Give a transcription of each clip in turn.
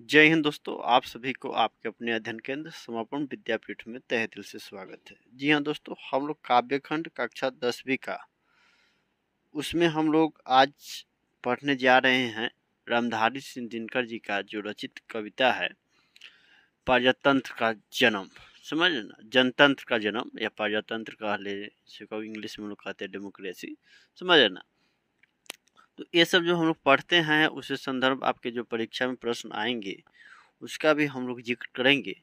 जय हिंद दोस्तों, आप सभी को आपके अपने अध्ययन केंद्र समर्पण विद्यापीठ में तहे दिल से स्वागत है। जी हाँ दोस्तों, हम लोग काव्यखंड कक्षा 10वीं का उसमें हम लोग आज पढ़ने जा रहे हैं रामधारी सिंह दिनकर जी का जो रचित कविता है प्रजातंत्र का जन्म। समझ ना, जनतंत्र का जन्म या प्रजातंत्र का ले इंग्लिश में हम लोग कहते हैं डेमोक्रेसी। समझ ना, तो ये सब जो हम लोग पढ़ते हैं उसे संदर्भ आपके जो परीक्षा में प्रश्न आएंगे उसका भी हम लोग जिक्र करेंगे,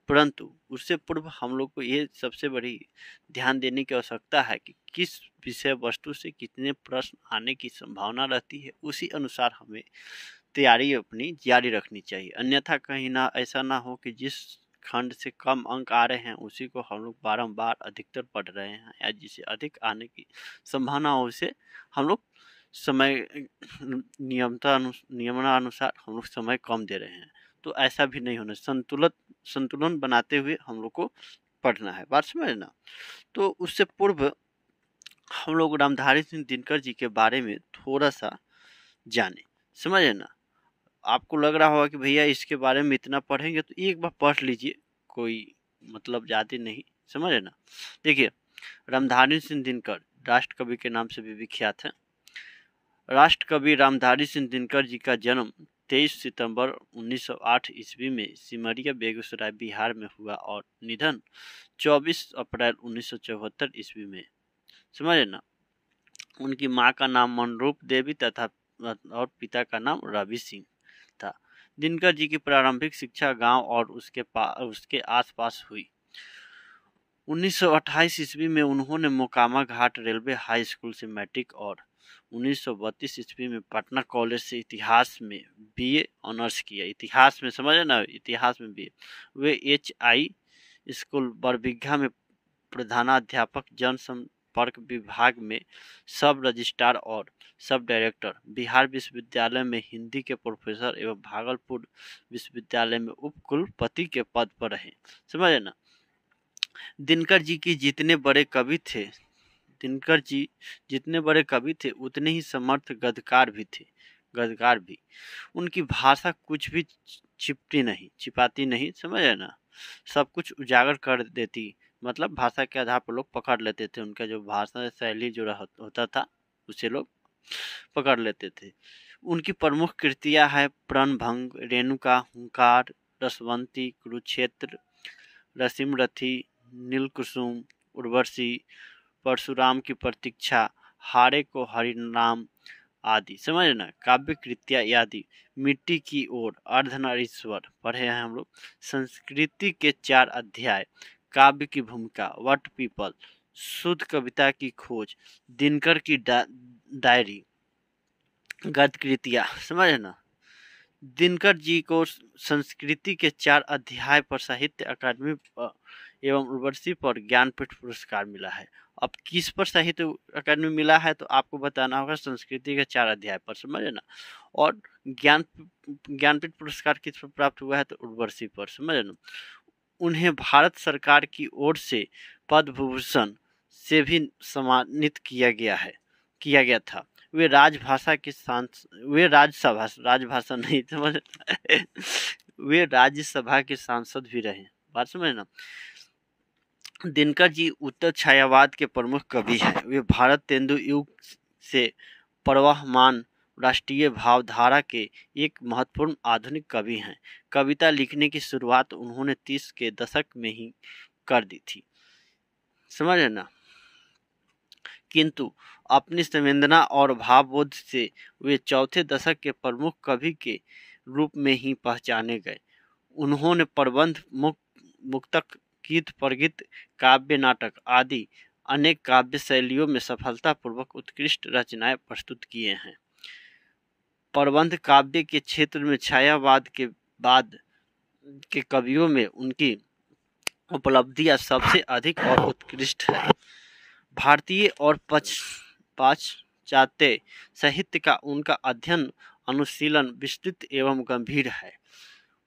परंतु उससे पूर्व हम लोग को ये सबसे बड़ी ध्यान देने की आवश्यकता है कि किस विषय वस्तु से कितने प्रश्न आने की संभावना रहती है, उसी अनुसार हमें तैयारी अपनी जारी रखनी चाहिए। अन्यथा कहीं ना ऐसा ना हो कि जिस खंड से कम अंक आ रहे हैं उसी को हम लोग बारंबार अधिकतर पढ़ रहे हैं, या जिसे अधिक आने की संभावना हो उसे हम लोग समय नियमानुसार हम लोग समय कम दे रहे हैं। तो ऐसा भी नहीं होना, संतुलन बनाते हुए हम लोग को पढ़ना है। बात समझ ना। तो उससे पूर्व हम लोग रामधारी सिंह दिनकर जी के बारे में थोड़ा सा जाने। समझे ना, आपको लग रहा होगा कि भैया इसके बारे में इतना पढ़ेंगे, तो एक बार पढ़ लीजिए, कोई मतलब ज़्यादा नहीं। समझे ना। देखिए, रामधारी सिंह दिनकर राष्ट्र कवि के नाम से भी विख्यात है। राष्ट्र कवि रामधारी सिंह दिनकर जी का जन्म 23 सितंबर 1908 ईस्वी में सिमरिया बेगूसराय बिहार में हुआ और निधन 24 अप्रैल 1974 ईस्वी में। समझे ना। उनकी मां का नाम मनरूप देवी तथा और पिता का नाम रवि सिंह था। दिनकर जी की प्रारंभिक शिक्षा गांव और उसके आसपास हुई। 1928 ईस्वी में उन्होंने मोकामा घाट रेलवे हाई स्कूल से मैट्रिक और 1932 ईस्वी में पटना कॉलेज से इतिहास में बीए ऑनर्स किया। इतिहास में, समझे ना, इतिहास में बीए। वे HI स्कूल बरबीघा में प्रधानाध्यापक, जनसंपर्क विभाग में सब रजिस्ट्रार और सब डायरेक्टर, बिहार विश्वविद्यालय में हिंदी के प्रोफेसर एवं भागलपुर विश्वविद्यालय में उप कुलपति के पद पर रहे। समझे ना। दिनकर जी जितने बड़े कवि थे उतने ही समर्थ गद्यकार भी। उनकी भाषा कुछ भी छिपाती नहीं। समझे ना, सब कुछ उजागर कर देती। मतलब भाषा के आधार पर लोग पकड़ लेते थे, उनका जो भाषा शैली जो होता था उसे लोग पकड़ लेते थे। उनकी प्रमुख कृतियां है प्रणभंग, रेणुका, हुंकार, रसवंती, कुरुक्षेत्र, रसिमरथी, नीलकुसुम, उर्वशी, परशुराम की प्रतीक्षा, हारे को हरिनाम आदि। समझ ना। काव्य कृतियां आदि, मिट्टी की ओर, अर्धनारीश्वर पढ़े हैं हम लोग, संस्कृति के 4 अध्याय, काव्य की भूमिका, वट पीपल, शुद्ध कविता की खोज, दिनकर की डायरी, गद्य कृतियां। समझ ना। दिनकर जी को संस्कृति के 4 अध्याय पर साहित्य अकादमी एवं उर्वशी पर ज्ञानपीठ पुरस्कार मिला है। अब किस पर साहित्य अकादमी मिला है तो आपको बताना होगा संस्कृति के 4 अध्याय पर। समझे ना। और ज्ञानपीठ पुरस्कार किस पर प्राप्त हुआ है तो उर्वशी पर। समझे ना। उन्हें भारत सरकार की ओर से पद्म भूषण से भी सम्मानित किया गया था। वे राजभाषा नहीं समझ वे राज्यसभा के सांसद भी रहे। बात समझ ना। दिनकर जी उत्तर छायावाद के प्रमुख कवि हैं। वे भारत तेंदु युग से प्रवहमान राष्ट्रीय भावधारा के एक महत्वपूर्ण आधुनिक कवि हैं। कविता लिखने की शुरुआत उन्होंने 30 के दशक में ही कर दी थी। समझ ना। किंतु अपनी संवेदना और भावबोध से वे चौथे दशक के प्रमुख कवि के रूप में ही पहचाने गए। उन्होंने प्रबंध, मुक्तक, गीत, परगीत, काव्य, नाटक आदि अनेक काव्य शैलियों में सफलतापूर्वक उत्कृष्ट रचनाएं प्रस्तुत किए हैं। प्रबंध काव्य के क्षेत्र में छायावाद के बाद के कवियों में उनकी उपलब्धियां सबसे अधिक और उत्कृष्ट है। भारतीय और पाश्चात्य साहित्य का उनका अध्ययन अनुशीलन विस्तृत एवं गंभीर है।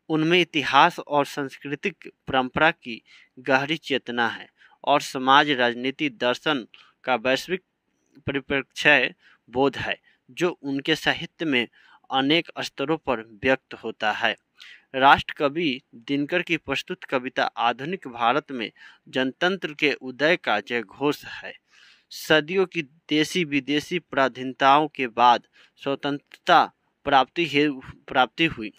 उनमें इतिहास और सांस्कृतिक परंपरा की गहरी चेतना है और समाज, राजनीति, दर्शन का वैश्विक परिप्रेक्ष्य बोध है, जो उनके साहित्य में अनेक स्तरों पर व्यक्त होता है। राष्ट्र कवि दिनकर की प्रस्तुत कविता आधुनिक भारत में जनतंत्र के उदय का जयघोष है। सदियों की देशी विदेशी पराधीनताओं के बाद स्वतंत्रता प्राप्ति हुई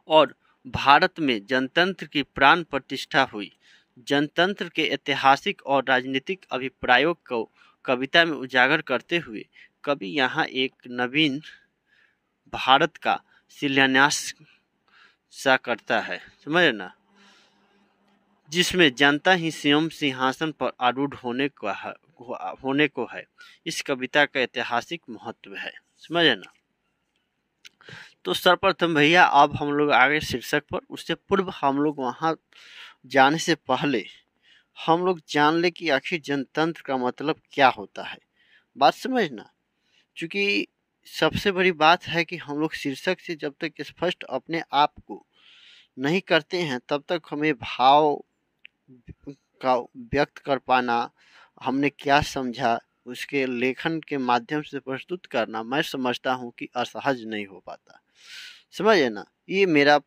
और भारत में जनतंत्र की प्राण प्रतिष्ठा हुई। जनतंत्र के ऐतिहासिक और राजनीतिक अभिप्रायों को कविता में उजागर करते हुए कवि यहाँ एक नवीन भारत का शिलान्यास सा करता है, समझे ना, जिसमें जनता ही स्वयं सिंहासन पर आरूढ़ होने को है। इस कविता का ऐतिहासिक महत्व है, समझे ना। तो सर्वप्रथम भैया अब हम लोग आगे शीर्षक पर। उससे पूर्व हम लोग वहाँ जाने से पहले हम लोग जान ले कि आखिर जनतंत्र का मतलब क्या होता है। बात समझना, क्योंकि सबसे बड़ी बात है कि हम लोग शीर्षक से जब तक स्पष्ट अपने आप को नहीं करते हैं तब तक हमें भाव का व्यक्त कर पाना, हमने क्या समझा उसके लेखन के माध्यम से प्रस्तुत करना, मैं समझता हूँ कि असहज नहीं हो पाता, समझे ना। ये मेरा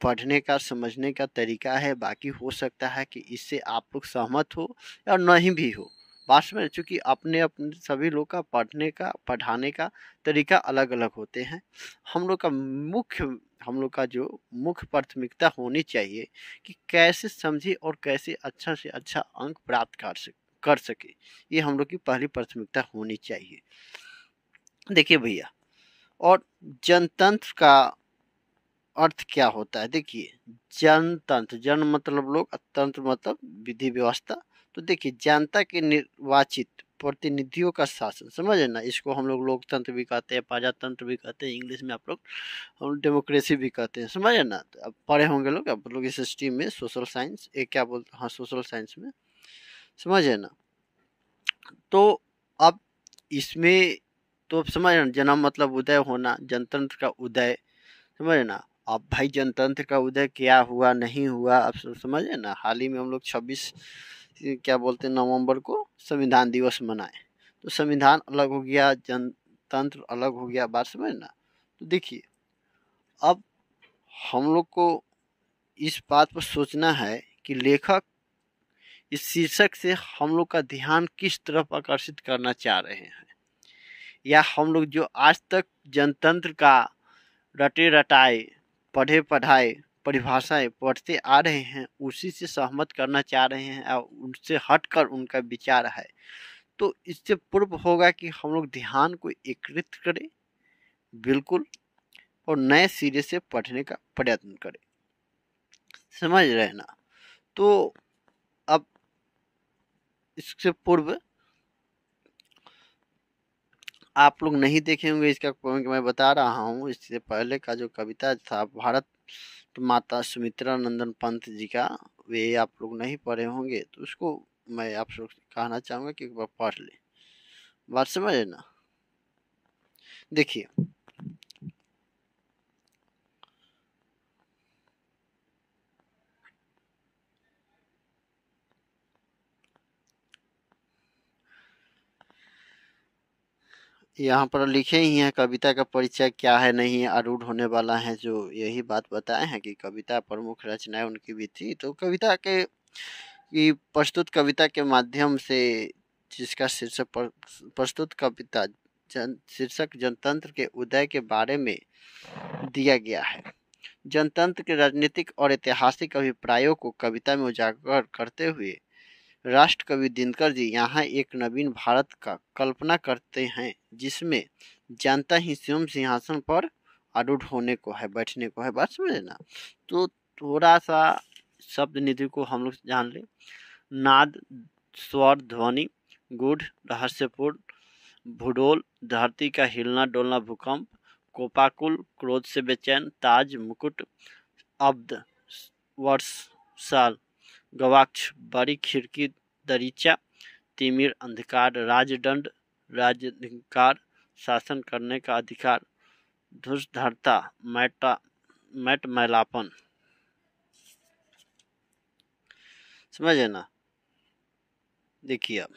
पढ़ने का समझने का तरीका है। बाकी हो सकता है कि इससे आप लोग सहमत हो या नहीं भी हो। बात में चूँकि अपने अपने सभी लोग का पढ़ने का पढ़ाने का तरीका अलग अलग होते हैं। हम लोग का जो मुख्य प्राथमिकता होनी चाहिए कि कैसे समझे और कैसे अच्छा से अच्छा अंक प्राप्त कर सके, ये हम लोग की पहली प्राथमिकता होनी चाहिए। देखिए भैया, और जनतंत्र का अर्थ क्या होता है। देखिए, जनतंत्र, जन मतलब लोग, तंत्र मतलब विधि व्यवस्था। तो देखिए, जनता के निर्वाचित प्रतिनिधियों का शासन, समझे ना। इसको हम लोग लोकतंत्र भी कहते हैं, प्रजातंत्र भी कहते हैं, इंग्लिश में आप लोग हम डेमोक्रेसी भी कहते हैं, समझे ना। तो अब पढ़े होंगे लोग, आप लोग इस स्ट्रीम में सोशल साइंस, एक क्या बोलते, हाँ सोशल साइंस में, समझे ना। तो अब इसमें तो समझ ना, जन्म मतलब उदय होना, जनतंत्र का उदय, समझे ना। अब भाई जनतंत्र का उदय क्या हुआ नहीं हुआ अब समझे ना। हाल ही में हम लोग 26 क्या बोलते हैं नवंबर को संविधान दिवस मनाए, तो संविधान अलग हो गया, जनतंत्र अलग हो गया, बात समझ ना। तो देखिए, अब हम लोग को इस बात पर सोचना है कि लेखक इस शीर्षक से हम लोग का ध्यान किस तरफ आकर्षित करना चाह रहे हैं, या हम लोग जो आज तक जनतंत्र का रटे रटाए पढ़े पढ़ाए परिभाषाएं पढ़ते आ रहे हैं उसी से सहमत करना चाह रहे हैं और उनसे हटकर उनका विचार है। तो इससे पूर्व होगा कि हम लोग ध्यान को एकीकृत करें बिल्कुल, और नए सिरे से पढ़ने का प्रयत्न करें, समझ रहे ना। तो अब इससे पूर्व आप लोग नहीं देखे होंगे, इसका पॉइंट मैं बता रहा हूँ। इससे पहले का जो कविता था भारत माता सुमित्रा नंदन पंत जी का, वे आप लोग नहीं पढ़े होंगे, तो उसको मैं आप लोग से कहना चाहूँगा कि एक बार पढ़ ले, बात समझे ना। देखिए, यहाँ पर लिखे ही हैं कविता का परिचय क्या है नहीं है, आरूढ़ होने वाला है, जो यही बात बताए हैं कि कविता प्रमुख रचनाएं उनकी भी थी। तो कविता के की प्रस्तुत कविता के माध्यम से जिसका शीर्षक प्रस्तुत कविता शीर्षक जनतंत्र के उदय के बारे में दिया गया है। जनतंत्र के राजनीतिक और ऐतिहासिक अभिप्रायों को कविता में उजागर करते हुए राष्ट्र कवि दिनकर जी यहाँ एक नवीन भारत का कल्पना करते हैं जिसमें जनता ही स्वयं सिंहासन पर आरूढ़ होने को है, बैठने को है, बात समझे ना। तो थोड़ा सा शब्द निधि को हम लोग जान ले। नाद, स्वर, ध्वनि, गूढ़, रहस्यपूर्ण, भूडोल, धरती का हिलना डोलना, भूकंप, कोपाकुल, क्रोध से बेचैन, ताज, मुकुट, अब्द, वर्ष, साल, गवाक्ष, बड़ी खिड़की, दरीचा, तिमिर, अंधकार, राजदंड, राजाधिकार, शासन करने का अधिकार, धूर्तता, मैट मैलापन, समझे ना। देखिए, अब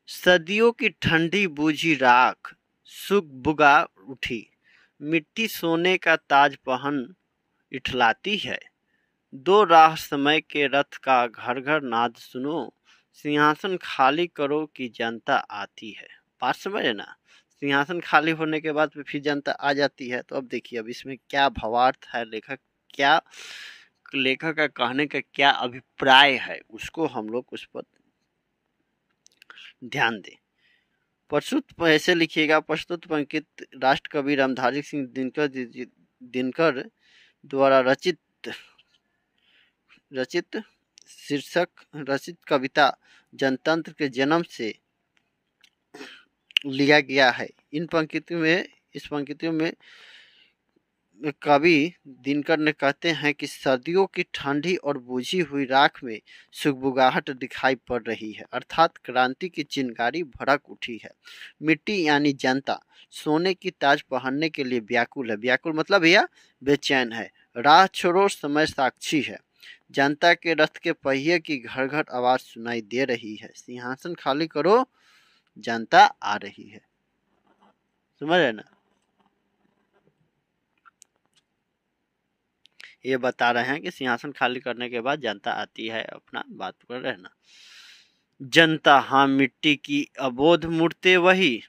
सदियों की ठंडी बूझी राख सुख बुगा उठी, मिट्टी सोने का ताज पहन इठलाती है। दो राह समय के रथ का घर घर नाद सुनो, सिंहासन खाली करो कि जनता आती है। बात समझे ना, सिंहासन खाली होने के बाद फिर जनता आ जाती है। तो अब देखिए, अब इसमें क्या भावार्थ है, लेखक का कहने का क्या अभिप्राय है, उसको हम लोग उस पर ध्यान दें। प्रस्तुत ऐसे लिखिएगा, प्रस्तुत पंक्ति राष्ट्र कवि रामधारी सिंह दिनकर द्वारा रचित कविता जनतंत्र के जन्म से लिया गया है। इस पंक्तियों में कवि दिनकर ने कहते हैं कि सर्दियों की ठंडी और बुझी हुई राख में सुगबुगाहट दिखाई पड़ रही है, अर्थात क्रांति की चिंगारी भड़क उठी है। मिट्टी यानी जनता सोने की ताज पहनने के लिए व्याकुल है। व्याकुल मतलब भैया बेचैन है। राह छोड़ो समय साक्षी है। जनता के रथ के पहिए की घर घर आवाज सुनाई दे रही है। सिंहासन खाली करो, जनता आ रही है। समझ रहे ना, ये बता रहे हैं कि सिंहासन खाली करने के बाद जनता आती है, अपना बात कर रहे हैं ना। जनता हाँ मिट्टी की अबोध मूर्ते वही,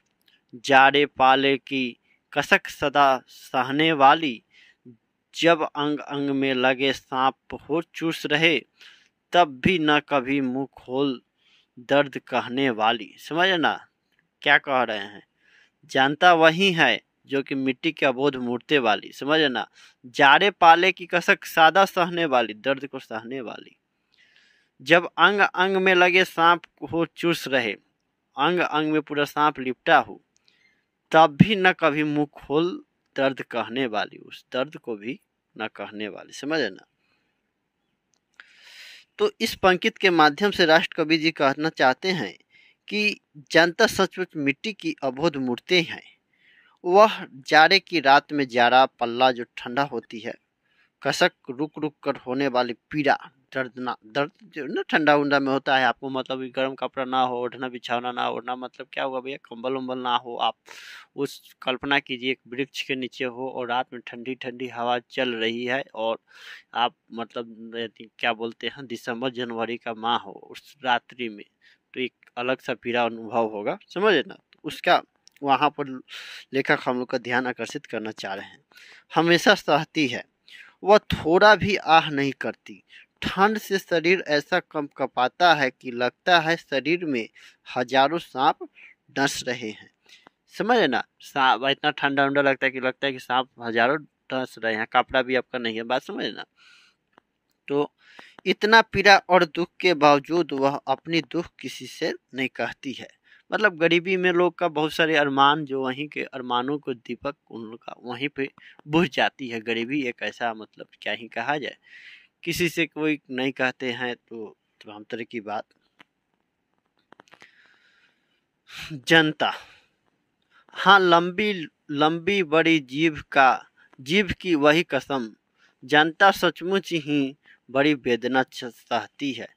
जाड़े पाले की कसक सदा सहने वाली, जब अंग अंग में लगे सांप हो चूस रहे, तब भी न कभी मुंह खोल दर्द कहने वाली। समझ ना क्या कह रहे हैं, जनता वही है जो कि मिट्टी के अबोध मूर्ते वाली, समझ ना, जाड़े पाले की कसक सादा सहने वाली, दर्द को सहने वाली, जब अंग अंग में लगे सांप हो चूस रहे, अंग अंग में पूरा सांप लिपटा हो, तब भी न कभी मुंह खोल दर्द कहने वाली, उस दर्द को भी न कहने वाली। समझ ना। तो इस पंक्ति के माध्यम से राष्ट्र कवि जी कहना चाहते हैं कि जनता सचमुच मिट्टी की अबोध मूर्ति है। वह जाड़े की रात में जाड़ा पल्ला जो ठंडा होती है, कसक रुक रुक कर होने वाली पीड़ा, दर्द जो ना ठंडा उंडा में होता है, आपको मतलब गर्म कपड़ा ना हो, ओढ़ना बिछाना ना ओढ़ना, मतलब क्या होगा भैया, कंबल उम्बल ना हो। आप उस कल्पना कीजिए एक वृक्ष के नीचे हो और रात में ठंडी ठंडी हवा चल रही है और आप मतलब क्या बोलते हैं दिसंबर जनवरी का माह हो उस रात्रि में, तो एक अलग सा पीड़ा अनुभव होगा। समझे ना, उसका वहाँ पर लेखक हम लोग का ध्यान आकर्षित करना चाह रहे हैं। हमेशा सहती है, वह थोड़ा भी आह नहीं करती। ठंड से शरीर ऐसा कंपकपाता है कि लगता है शरीर में हजारों सांप डस रहे हैं। समझे ना, सांप इतना ठंडा उंडा लगता है कि सांप हजारों डस रहे हैं, कपड़ा भी आपका नहीं है। बात समझे ना। तो इतना पीड़ा और दुख के बावजूद वह अपनी दुख किसी से नहीं कहती है। मतलब गरीबी में लोग का बहुत सारे अरमान, जो वहीं के अरमानों को दीपक उन लोग का वहीं पे बुझ जाती है। गरीबी एक ऐसा मतलब क्या ही कहा जाए, किसी से कोई नहीं कहते हैं तो हम तरह की बात। जनता हाँ लंबी लंबी बड़ी जीभ की वही कसम, जनता सचमुच ही बड़ी वेदना सहती है।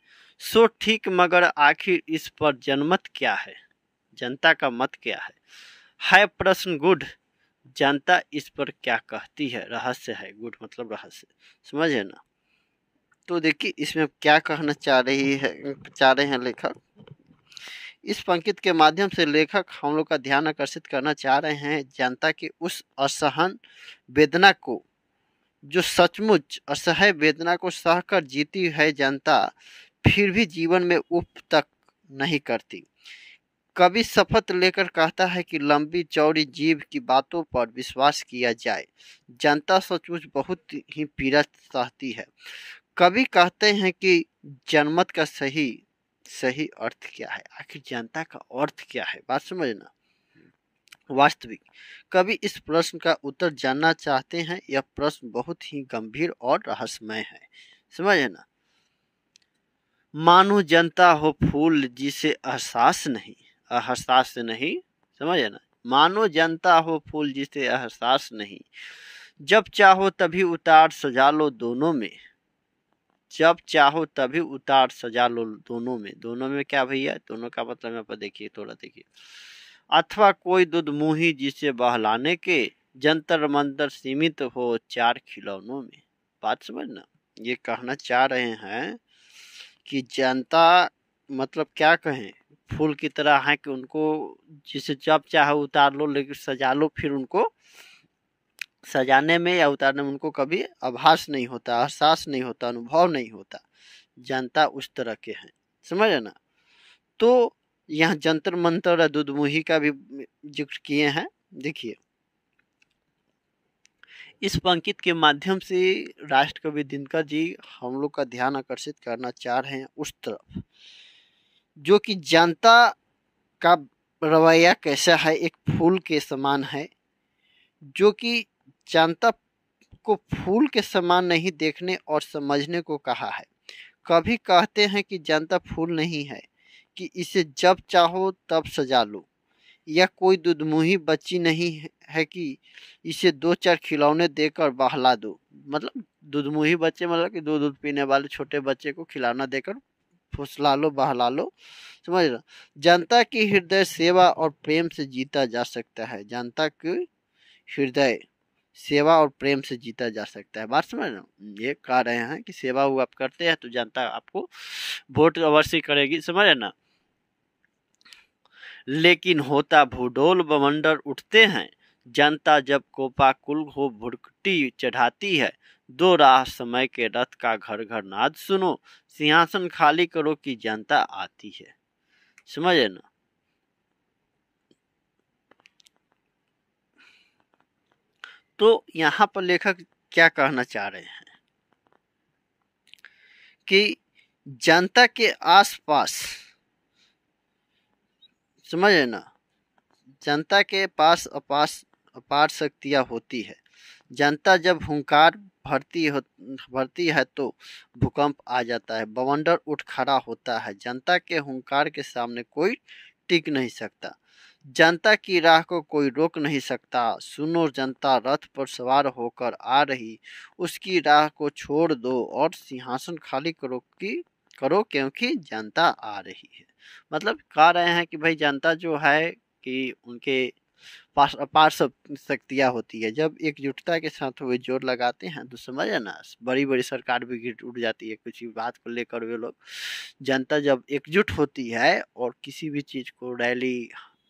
सो ठीक, मगर आखिर इस पर जनमत क्या है, जनता का मत क्या है प्रश्न गुड, जनता इस पर क्या कहती है, रहस्य है। गुड मतलब रहस्य, समझे ना। तो देखिए इसमें क्या कहना चाह रहे हैं लेखक। इस पंक्ति के माध्यम से लेखक हम लोग का ध्यान आकर्षित करना चाह रहे हैं जनता की उस असहन वेदना को, जो सचमुच असह्य वेदना को सहकर जीती है जनता, फिर भी जीवन में उप तक नहीं करती। कवि शपथ लेकर कहता है कि लंबी चौड़ी जीभ की बातों पर विश्वास किया जाए, जनता सचमुच बहुत ही पीड़ा सहती है। कवि कहते हैं कि जनमत का सही अर्थ क्या है, आखिर जनता का अर्थ क्या है। बात समझना। वास्तविक कवि इस प्रश्न का उत्तर जानना चाहते हैं। यह प्रश्न बहुत ही गंभीर और रहस्यमय है। समझे ना। मानो जनता हो फूल जिसे एहसास नहीं, समझे ना। मानो जनता हो फूल जिसे एहसास नहीं, जब चाहो तभी उतार सजा लो दोनों में, जब चाहो तभी उतार सजा लो दोनों में। दोनों में क्या भैया, दोनों का मतलब यहाँ पर देखिए, थोड़ा देखिए। अथवा कोई दुध मुही जिसे बहलाने के, जंतर मंतर सीमित हो 4 खिलौनों में। बात समझना, ये कहना चाह रहे हैं कि जनता मतलब क्या कहें, फूल की तरह है कि उनको जिसे जब चाहे उतार लो, लेकिन सजा लो, फिर उनको सजाने में या उतारने में उनको कभी आभास नहीं होता, एहसास नहीं होता, अनुभव नहीं होता। जनता उस तरह के हैं, समझ ना। तो यहाँ जंतर मंतर और दुधमुही का भी जिक्र किए हैं। देखिए, इस पंक्ति के माध्यम से राष्ट्रकवि दिनकर जी हम लोग का ध्यान आकर्षित करना चाह रहे हैं उस तरफ, जो कि जनता का रवैया कैसा है, एक फूल के समान है, जो कि जनता को फूल के समान नहीं देखने और समझने को कहा है। कभी कहते हैं कि जनता फूल नहीं है कि इसे जब चाहो तब सजा लो, या कोई दुधमुही बच्ची नहीं है कि इसे 2-4 खिलौने देकर बहला दो। मतलब दुधमुही बच्चे मतलब कि दूध पीने वाले छोटे बच्चे को खिलौना देकर फुसला लो, बहला लो, समझ रहे। जनता की हृदय सेवा और प्रेम से जीता जा सकता है। जनता की हृदय सेवा और प्रेम से जीता जा सकता है। बात समझ रहे, ये कह रहे हैं कि सेवा वो आप करते हैं तो जनता आपको वोट अवश्य करेगी, समझ रहे ना। लेकिन होता भूडोल बवंडर उठते हैं, जनता जब कोपाकुल हो भुरकटी चढ़ाती है। 2 राह समय के रथ का घर घर नाद सुनो, सिंहासन खाली करो कि जनता आती है। समझे ना। तो यहाँ पर लेखक क्या कहना चाह रहे हैं कि जनता के आसपास, समझे ना, जनता के पास अपार शक्तियाँ होती है। जनता जब हुंकार भरती है तो भूकंप आ जाता है, बवंडर उठ खड़ा होता है। जनता के हुंकार के सामने कोई टिक नहीं सकता, जनता की राह को कोई रोक नहीं सकता। सुनो, जनता रथ पर सवार होकर आ रही, उसकी राह को छोड़ दो और सिंहासन खाली करो क्योंकि जनता आ रही है। मतलब कह रहे हैं कि भाई जनता जो है कि उनके पास अपार शक्तियाँ होती है। जब एकजुटता के साथ वे जोर लगाते हैं तो समझे ना, बड़ी बड़ी सरकार भी गिर उठ जाती है किसी बात को लेकर। वे लोग, जनता जब एकजुट होती है और किसी भी चीज को रैली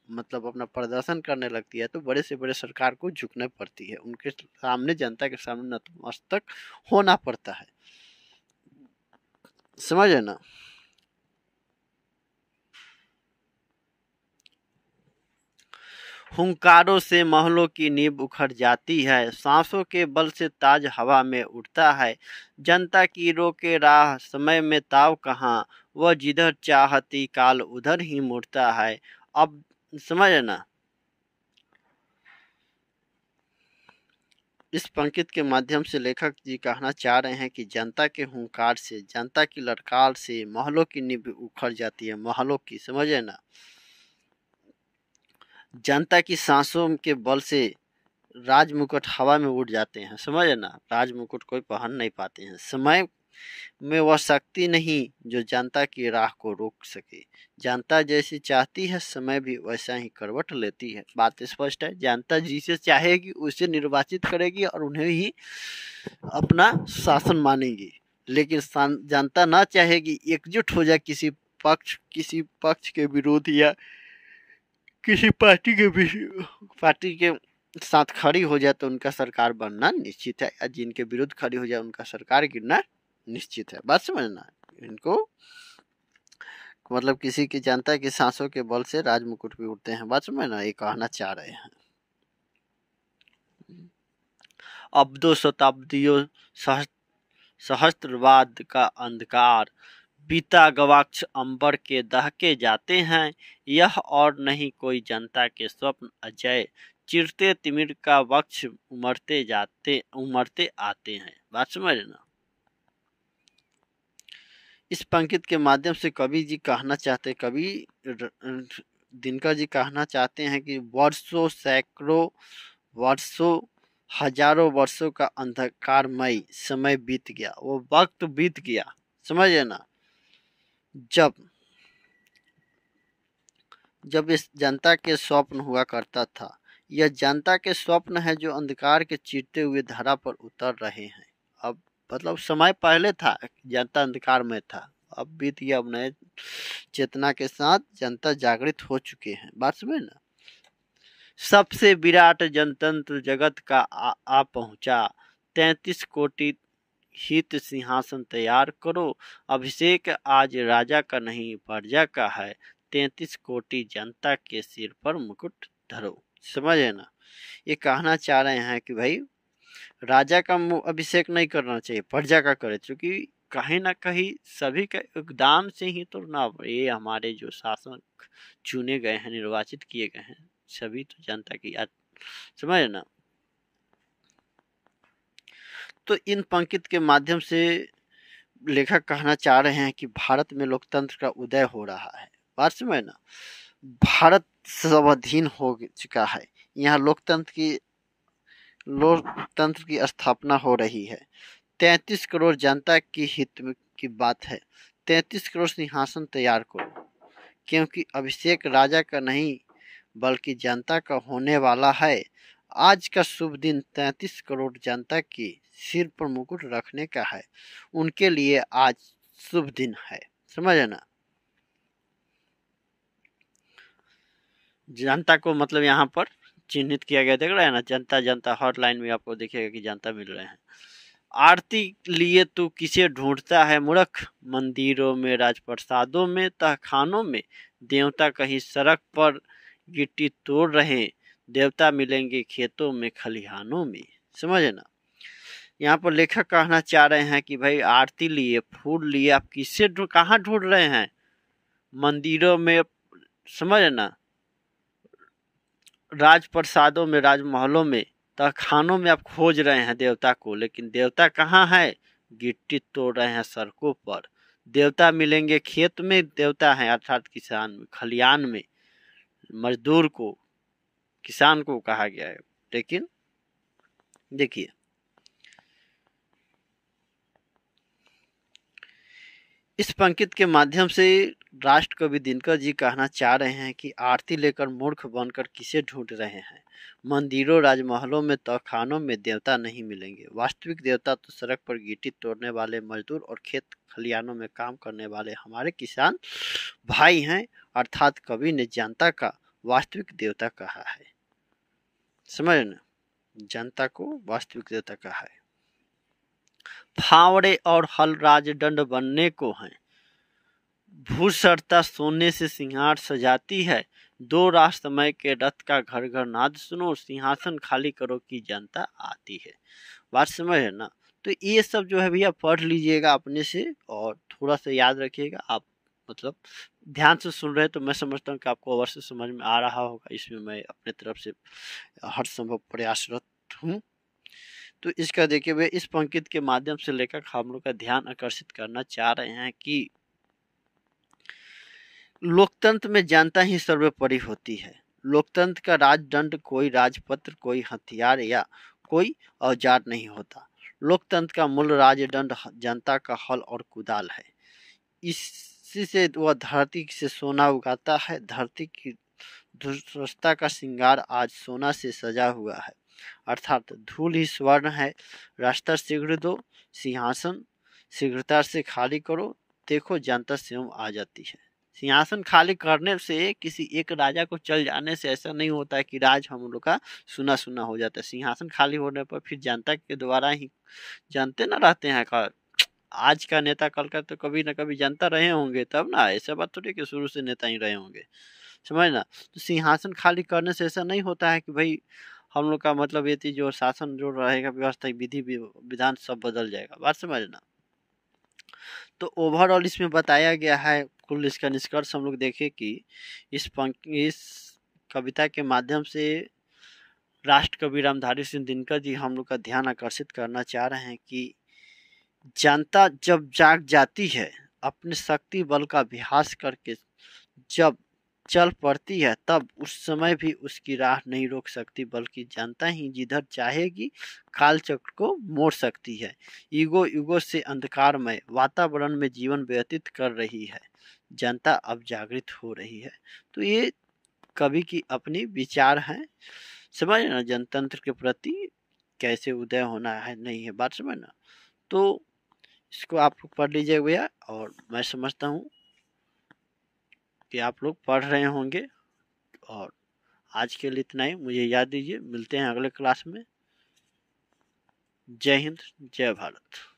मतलब अपना प्रदर्शन करने लगती है तो बड़े से बड़े सरकार को झुकने पड़ती है, उनके सामने, जनता के सामने नतमस्तक होना पड़ता है, समझे ना। हुंकारों से महलों की नींव उखड़ जाती है, सांसों के बल से ताज हवा में उड़ता है। जनता की रोके राह समय में ताव कहाँ, वह जिधर चाहती काल उधर ही मुड़ता है। अब समझ ना, इस पंक्ति के माध्यम से लेखक जी कहना चाह रहे हैं कि जनता के हुंकार से, जनता की ललकार से महलों की नींव उखड़ जाती है, महलों की, समझे ना। जनता की सांसों के बल से राज मुकुट हवा में उड़ जाते हैं, समझे ना। राज मुकुट कोई पहन नहीं पाते हैं। समय में वह शक्ति नहीं जो जनता की राह को रोक सके। जनता जैसी चाहती है, समय भी वैसा ही करवट लेती है। बात स्पष्ट है, जनता जिसे चाहेगी उसे निर्वाचित करेगी और उन्हें ही अपना शासन मानेगी। लेकिन जनता ना चाहेगी, एकजुट हो जाए किसी पक्ष के विरोध या किसी पार्टी के साथ खड़ी हो जाए तो उनका सरकार बनना निश्चित है, या जिनके विरुद्ध खड़ी हो जाए उनका सरकार गिरना निश्चित है। बात समझना, इनको मतलब किसी की जनता की सांसों के बल से राजमुकुट भी उड़ते हैं। बात समझना, ये कहना चाह रहे हैं। अब 2 शताब्दियों सहस्त्रवाद का अंधकार बीता, गवाक्ष अंबर के दहके जाते हैं। यह और नहीं कोई जनता के स्वप्न अजय, चिरते तिमिर का वक्ष उमरते आते हैं। बात समझना, इस पंक्ति के माध्यम से कवि जी कहना चाहते, कवि दिनकर जी कहना चाहते हैं कि वर्षों, सैकड़ों वर्षों, हजारों वर्षों का अंधकारमय समय बीत गया, वो वक्त बीत गया, समझे ना। जब इस जनता के स्वप्न हुआ करता था, यह जनता के स्वप्न है जो अंधकार के चीरते हुए धरा पर उतर रहे हैं। अब मतलब समय पहले था, जनता अंधकार में था, अब बीत गया, अब नए चेतना के साथ जनता जागृत हो चुके हैं। बात समझ ना। सबसे विराट जनतंत्र जगत का आ पहुंचा, 33 कोटि हित सिंहासन तैयार करो, अभिषेक आज राजा का नहीं प्रजा का है, 33 कोटि जनता के सिर पर मुकुट धरो। समझे ना, ये कहना चाह रहे हैं कि भाई राजा का अभिषेक नहीं करना चाहिए, प्रजा का करे, क्योंकि कहीं ना कहीं सभी के योगदान से ही तो ना ये हमारे जो शासक चुने गए हैं, निर्वाचित किए गए हैं, सभी तो जनता की याद। समझ ना। तो इन पंक्ति के माध्यम से लेखक कहना चाह रहे हैं कि भारत में लोकतंत्र का उदय हो रहा है। बात समझ ना, भारत सर्वाधीन हो चुका है, यहाँ लोकतंत्र की स्थापना हो रही है। 33 करोड़ जनता की हित की बात है, 33 करोड़ सिंहासन तैयार करो, क्योंकि अभिषेक राजा का नहीं बल्कि जनता का होने वाला है। आज का शुभ दिन 33 करोड़ जनता के सिर पर मुकुट रखने का है, उनके लिए आज शुभ दिन है। समझ ना। जनता को मतलब यहाँ पर चिन्हित किया गया, देख रहे हैं ना, जनता जनता, हर लाइन में आपको दिखेगा कि जनता मिल रहे हैं। आरती लिए तू किसे ढूंढता है मूर्ख, मंदिरों में राजप्रसादों में तहखानों में, देवता कहीं सड़क पर गिट्टी तोड़ रहे, देवता मिलेंगे खेतों में खलिहानों में। समझे ना, यहाँ पर लेखक कहना चाह रहे हैं कि भाई आरती लिए, फूल लिए, आप किससे कहाँ ढूंढ रहे हैं? मंदिरों में, समझ ना, राजप्रसादों में, राजमहलों में, तहखानों में आप खोज रहे हैं देवता को, लेकिन देवता कहाँ है? गिट्टी तोड़ रहे हैं सड़कों पर। देवता मिलेंगे खेत में, देवता है अर्थात किसान में, खलियान में, मजदूर को, किसान को कहा गया है। लेकिन देखिए, इस पंक्ति के माध्यम से राष्ट्र कवि दिनकर जी कहना चाह रहे हैं कि आरती लेकर मूर्ख बनकर किसे ढूंढ रहे हैं? मंदिरों, राजमहलों में, तहखानों में देवता नहीं मिलेंगे। वास्तविक देवता तो सड़क पर गिट्टी तोड़ने वाले मजदूर और खेत खलियानों में काम करने वाले हमारे किसान भाई हैं, अर्थात कवि ने जनता का वास्तविक देवता कहा है। समझ ना, जनता को वास्तविक देवता कहा है। फावड़े और हल राजदंड बनने को हैं, भूसरता सोने से सिंहार सजाती है, 2 राह समय के रथ का घर घर नाद सुनो, सिंहासन खाली करो की जनता आती है। बात समझ है ना। तो ये सब जो है भैया पढ़ लीजिएगा अपने से और थोड़ा सा याद रखिएगा। आप मतलब ध्यान से सुन रहे हैं तो मैं समझता हूँ कि आपको अवश्य समझ में आ रहा होगा। इसमें मैं अपने तरफ से हर संभव प्रयासरत हूँ। तो इसका देखिए वे इस पंक्ति के माध्यम से लेखक हम लोग का ध्यान आकर्षित करना चाह रहे हैं कि लोकतंत्र में जनता ही सर्वोपरि होती है। लोकतंत्र का राजदंड कोई राजपत्र, कोई हथियार या कोई औजार नहीं होता। लोकतंत्र का मूल राजदंड जनता का हल और कुदाल है। इसी से वह धरती से सोना उगाता है। धरती की धूसरता का श्रृंगार आज सोना से सजा हुआ है, अर्थात धूल ही स्वर्ण है। रास्ता शीघ्र दो, सिंहासन शीघ्रता से खाली करो, देखो जनता स्वयं आ जाती है। सिंहासन खाली करने से, किसी एक राजा को चल जाने से ऐसा नहीं होता है कि राज हम लोग का सुना सुना हो जाता है। सिंहासन खाली होने पर फिर जनता के द्वारा ही जानते ना रहते हैं का आज का नेता कल का तो कभी ना कभी जनता रहे होंगे, तब ना। ऐसा बात थोड़ी कि शुरू से नेता ही रहे होंगे, समझ ना। तो सिंहासन खाली करने से ऐसा नहीं होता है कि भाई हम लोग का मतलब ये थी जो शासन जो रहेगा, व्यवस्था, विधि विधान सब बदल जाएगा। बात समझना। तो ओवरऑल इसमें बताया गया है, कुल इसका निष्कर्ष हम लोग देखें कि इस कविता के माध्यम से राष्ट्र कवि रामधारी सिंह दिनकर जी हम लोग का ध्यान आकर्षित करना चाह रहे हैं कि जनता जब जाग जाती है, अपने शक्ति बल का अभ्यास करके जब चल पड़ती है, तब उस समय भी उसकी राह नहीं रोक सकती, बल्कि जनता ही जिधर चाहेगी काल चक्र को मोड़ सकती है। युगों युगों से अंधकारमय वातावरण में जीवन व्यतीत कर रही है, जनता अब जागृत हो रही है। तो ये कवि की अपनी विचार हैं। समझ ना, जनतंत्र के प्रति कैसे उदय होना है, नहीं है, बात समझ ना। तो इसको आप लोग पढ़ लीजिए भैया, और मैं समझता हूँ कि आप लोग पढ़ रहे होंगे। और आज के लिए इतना ही, मुझे याद दीजिए, मिलते हैं अगले क्लास में। जय हिंद, जय भारत।